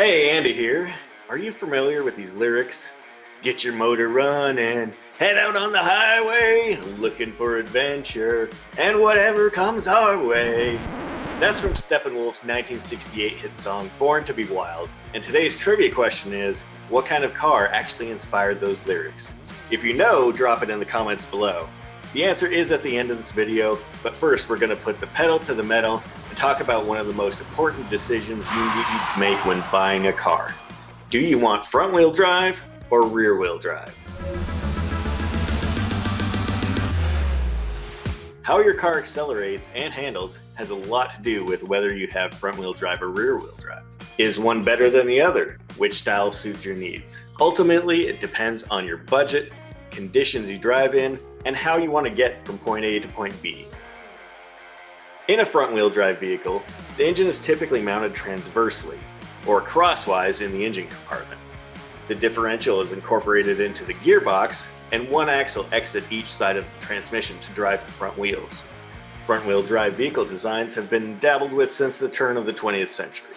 Hey, Andy here. Are you familiar with these lyrics? Get your motor running, head out on the highway, looking for adventure, and whatever comes our way. That's from Steppenwolf's 1968 hit song, Born to be Wild. And today's trivia question is, what kind of car actually inspired those lyrics? If you know, drop it in the comments below. The answer is at the end of this video, but first we're going to put the pedal to the metal and talk about one of the most important decisions you need to make when buying a car. Do you want front-wheel drive or rear-wheel drive? How your car accelerates and handles has a lot to do with whether you have front-wheel drive or rear-wheel drive. Is one better than the other? Which style suits your needs? Ultimately, it depends on your budget, conditions you drive in, and how you want to get from point A to point B. In a front-wheel drive vehicle, the engine is typically mounted transversely, or crosswise in the engine compartment. The differential is incorporated into the gearbox, and one axle exits each side of the transmission to drive the front wheels. Front-wheel drive vehicle designs have been dabbled with since the turn of the 20th century.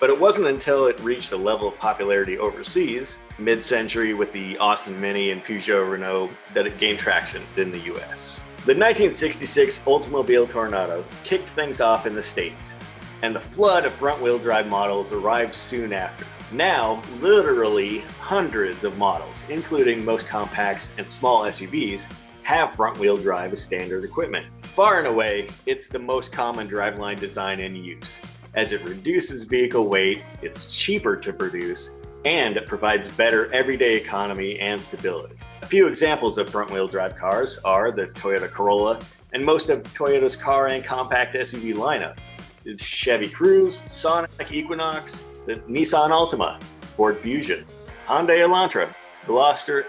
But it wasn't until it reached a level of popularity overseas, mid-century with the Austin Mini and Peugeot Renault, that it gained traction in the US. The 1966 Oldsmobile Tornado kicked things off in the States, and the flood of front-wheel drive models arrived soon after. Now, literally hundreds of models, including most compacts and small SUVs, have front-wheel drive as standard equipment. Far and away, it's the most common driveline design in use, as it reduces vehicle weight, it's cheaper to produce, and it provides better everyday economy and stability. A few examples of front-wheel drive cars are the Toyota Corolla and most of Toyota's car and compact SUV lineup. It's Chevy Cruze, Sonic Equinox, the Nissan Altima, Ford Fusion, Hyundai Elantra, Veloster,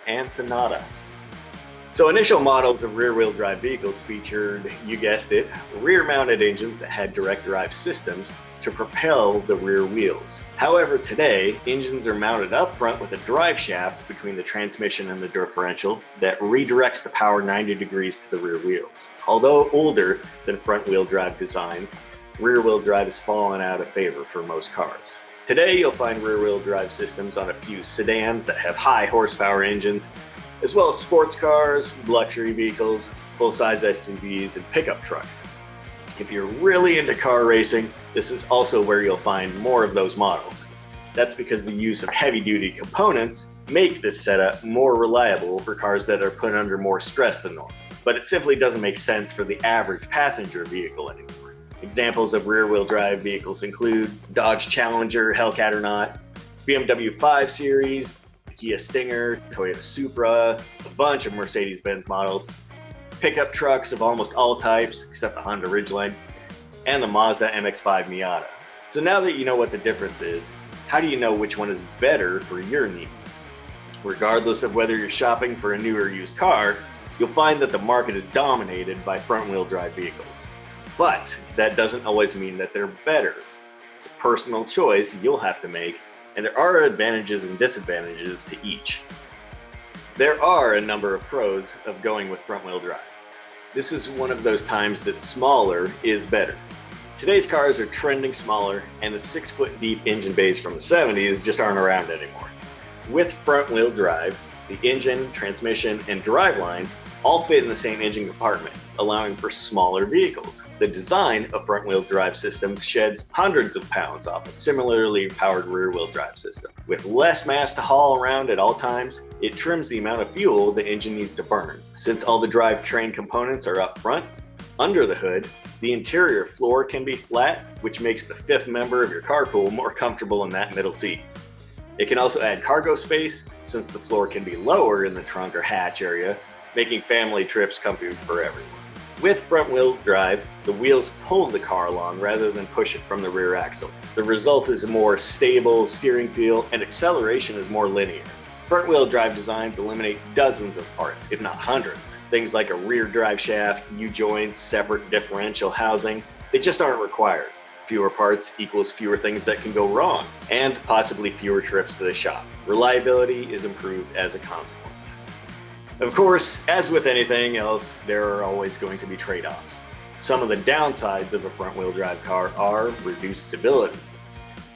and Sonata. So initial models of rear-wheel drive vehicles featured, you guessed it, rear-mounted engines that had direct drive systems to propel the rear wheels. However, today, engines are mounted up front with a drive shaft between the transmission and the differential that redirects the power 90 degrees to the rear wheels. Although older than front-wheel drive designs, rear-wheel drive has fallen out of favor for most cars. Today, you'll find rear-wheel drive systems on a few sedans that have high horsepower engines, as well as sports cars, luxury vehicles, full-size SUVs, and pickup trucks. If you're really into car racing, this is also where you'll find more of those models. That's because the use of heavy-duty components make this setup more reliable for cars that are put under more stress than normal. But it simply doesn't make sense for the average passenger vehicle anymore. Examples of rear-wheel drive vehicles include Dodge Challenger, Hellcat or not, BMW 5 Series, Kia Stinger, Toyota Supra, a bunch of Mercedes-Benz models, pickup trucks of almost all types except the Honda Ridgeline, and the Mazda MX-5 Miata. So now that you know what the difference is, how do you know which one is better for your needs? Regardless of whether you're shopping for a new or used car, you'll find that the market is dominated by front-wheel drive vehicles. But that doesn't always mean that they're better. It's a personal choice you'll have to make, and there are advantages and disadvantages to each. There are a number of pros of going with front-wheel drive. This is one of those times that smaller is better. Today's cars are trending smaller, and the 6-foot deep engine bays from the 70s just aren't around anymore. With front-wheel drive, the engine, transmission, and driveline all fit in the same engine compartment, allowing for smaller vehicles. The design of front-wheel drive systems sheds hundreds of pounds off a similarly powered rear-wheel drive system. With less mass to haul around at all times, it trims the amount of fuel the engine needs to burn. Since all the drivetrain components are up front, under the hood, the interior floor can be flat, which makes the fifth member of your carpool more comfortable in that middle seat. It can also add cargo space, since the floor can be lower in the trunk or hatch area, making family trips comfy for everyone. With front-wheel drive, the wheels pull the car along rather than push it from the rear axle. The result is a more stable steering feel, and acceleration is more linear. Front-wheel drive designs eliminate dozens of parts, if not hundreds. Things like a rear drive shaft, U-joints, separate differential housing, they just aren't required. Fewer parts equals fewer things that can go wrong, and possibly fewer trips to the shop. Reliability is improved as a consequence. Of course, as with anything else, there are always going to be trade-offs. Some of the downsides of a front-wheel drive car are reduced stability.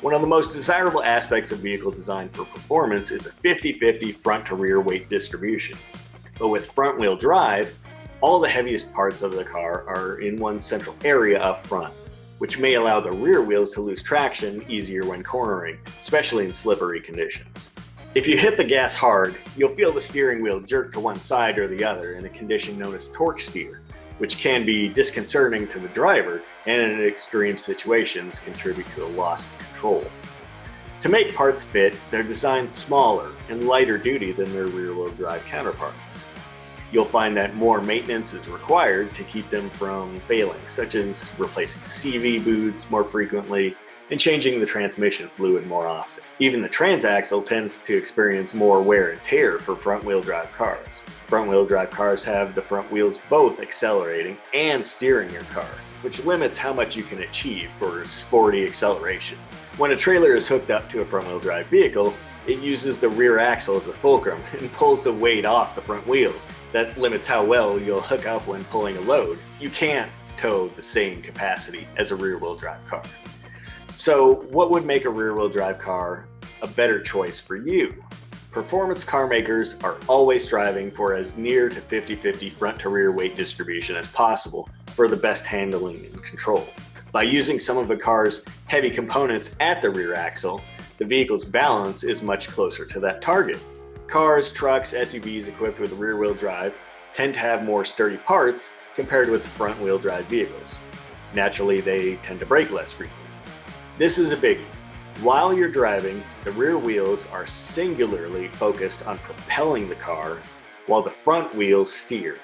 One of the most desirable aspects of vehicle design for performance is a 50-50 front to rear weight distribution. But with front-wheel drive, all the heaviest parts of the car are in one central area up front, which may allow the rear wheels to lose traction easier when cornering, especially in slippery conditions. If you hit the gas hard, you'll feel the steering wheel jerk to one side or the other in a condition known as torque steer, which can be disconcerting to the driver and in extreme situations contribute to a loss of control. To make parts fit, they're designed smaller and lighter duty than their rear-wheel drive counterparts. You'll find that more maintenance is required to keep them from failing, such as replacing CV boots more frequently and changing the transmission fluid more often. Even the transaxle tends to experience more wear and tear for front-wheel drive cars. Front-wheel drive cars have the front wheels both accelerating and steering your car, which limits how much you can achieve for sporty acceleration. When a trailer is hooked up to a front-wheel drive vehicle, it uses the rear axle as a fulcrum and pulls the weight off the front wheels. That limits how well you'll hook up when pulling a load. You can't tow the same capacity as a rear-wheel drive car. So what would make a rear-wheel drive car a better choice for you? Performance car makers are always striving for as near to 50-50 front to rear weight distribution as possible for the best handling and control. By using some of a car's heavy components at the rear axle, the vehicle's balance is much closer to that target. Cars, trucks, SUVs equipped with rear-wheel drive tend to have more sturdy parts compared with front-wheel drive vehicles. Naturally, they tend to break less frequently. This is a biggie. While you're driving, the rear wheels are singularly focused on propelling the car while the front wheels steer.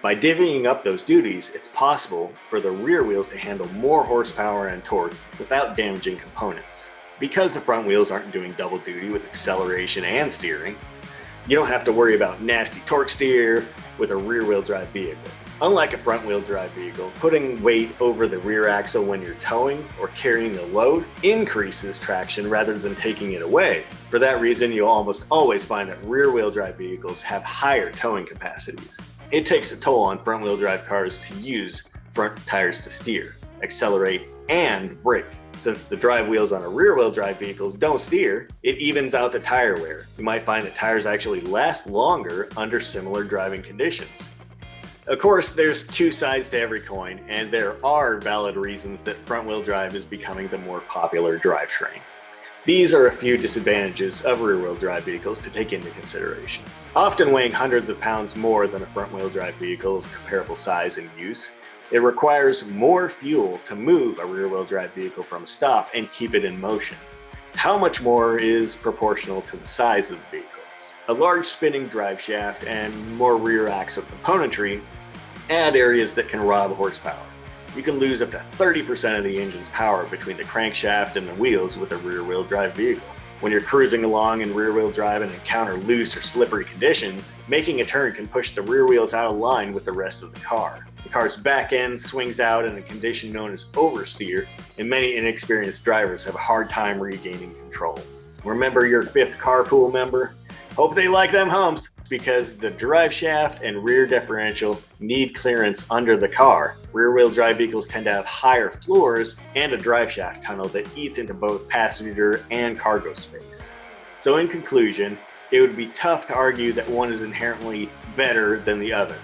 By divvying up those duties, it's possible for the rear wheels to handle more horsepower and torque without damaging components. Because the front wheels aren't doing double duty with acceleration and steering, you don't have to worry about nasty torque steer with a rear-wheel drive vehicle. Unlike a front-wheel drive vehicle, putting weight over the rear axle when you're towing or carrying a load increases traction rather than taking it away. For that reason, you'll almost always find that rear-wheel drive vehicles have higher towing capacities. It takes a toll on front-wheel drive cars to use front tires to steer, accelerate, and brake. Since the drive wheels on a rear-wheel drive vehicles don't steer, it evens out the tire wear. You might find that tires actually last longer under similar driving conditions. Of course, there's two sides to every coin, and there are valid reasons that front-wheel drive is becoming the more popular drivetrain. These are a few disadvantages of rear-wheel drive vehicles to take into consideration. Often weighing hundreds of pounds more than a front-wheel drive vehicle of comparable size and use, it requires more fuel to move a rear-wheel drive vehicle from a stop and keep it in motion. How much more is proportional to the size of the vehicle? A large spinning drive shaft and more rear axle componentry add areas that can rob horsepower. You can lose up to 30% of the engine's power between the crankshaft and the wheels with a rear-wheel drive vehicle. When you're cruising along in rear-wheel drive and encounter loose or slippery conditions, making a turn can push the rear wheels out of line with the rest of the car. The car's back end swings out in a condition known as oversteer, and many inexperienced drivers have a hard time regaining control. Remember your fifth carpool member? Hope they like them humps, because the drive shaft and rear differential need clearance under the car. Rear-wheel drive vehicles tend to have higher floors and a drive shaft tunnel that eats into both passenger and cargo space. So in conclusion, it would be tough to argue that one is inherently better than the other.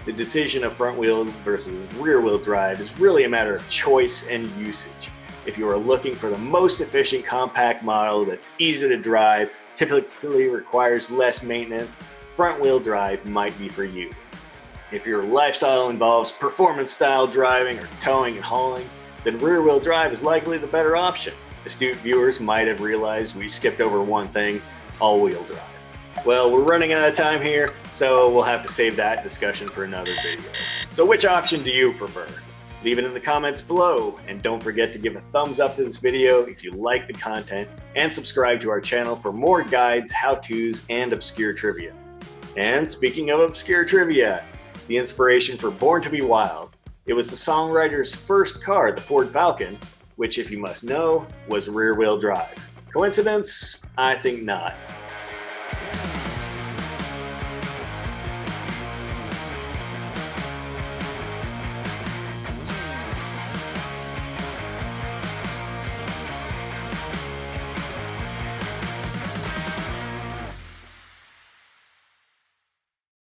The decision of front-wheel versus rear-wheel drive is really a matter of choice and usage. If you are looking for the most efficient compact model that's easy to drive, typically requires less maintenance, front-wheel drive might be for you. If your lifestyle involves performance-style driving or towing and hauling, then rear-wheel drive is likely the better option. Astute viewers might have realized we skipped over one thing: all-wheel drive. Well, we're running out of time here, so we'll have to save that discussion for another video. So which option do you prefer? Leave it in the comments below, and don't forget to give a thumbs up to this video if you like the content, and subscribe to our channel for more guides, how-tos, and obscure trivia. And speaking of obscure trivia, the inspiration for Born to Be Wild, it was the songwriter's first car, the Ford Falcon, which, if you must know, was rear-wheel drive. Coincidence? I think not.